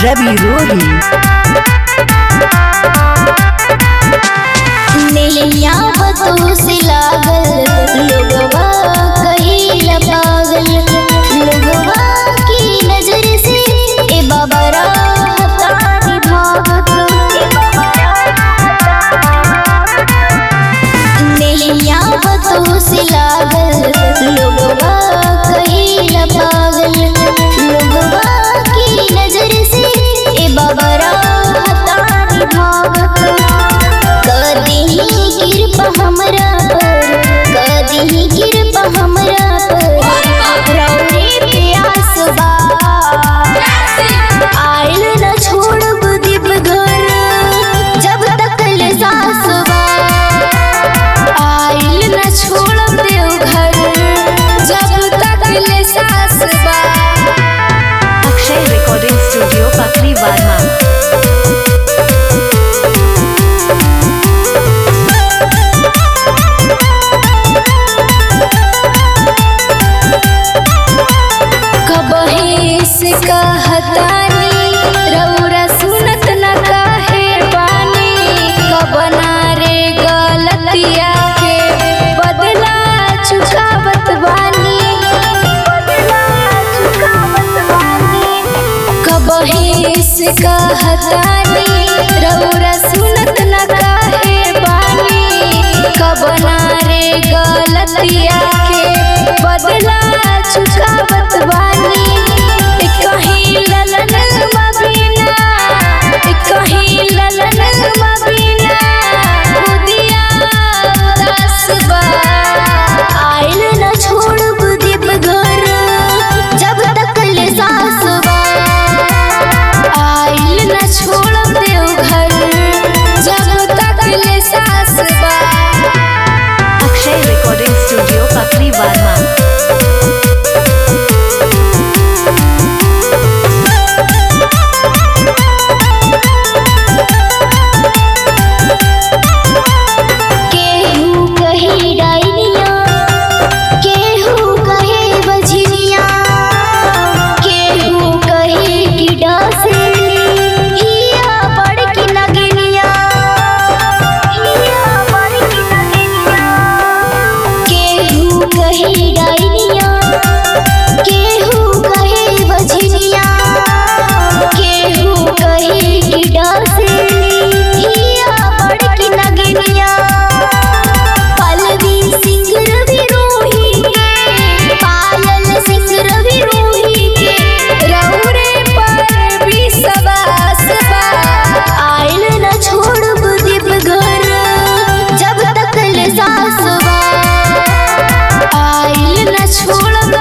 रवि रोही। नैया बतू से लागल लोगवा कहिला पागल, लोगवा की नजर से ए बाबा राहतानी भागत। नैया बतू से लागल लोगवा कहिला पागल, लोगवा की नजर से ए बाबा राहतानी भागत। कृपा हमरा पर, कदी कृपा हमरा पर, रौरे प्यास बा आइल न छोड़ब देवघर जब तक ले सास बा, आइल न छोड़ब देवघर जब तक ले सास बा। अक्षय रिकॉर्डिंग स्टूडियो पकड़ी वर्मा। कहतानी रउरा सुनत न काहे बानी, कबना रे गलतिया के बदला चुकावत बानी, कबही से कहतानी रउरा सुनत न काहे बानी, कबना रे गलतिया के बदला चुकावत बानी। कहीं ललन मबीना, कहीं ललन मबीना, खुदिया उदास बा आइल न छोड़ब देवघर जब तक ले सास बा, आइल न छोड़ब देवघर जब तक ले सास बा। अक्षय रिकॉर्डिंग स्टूडियो पकड़ी वर्मा। आइल न छोड़ब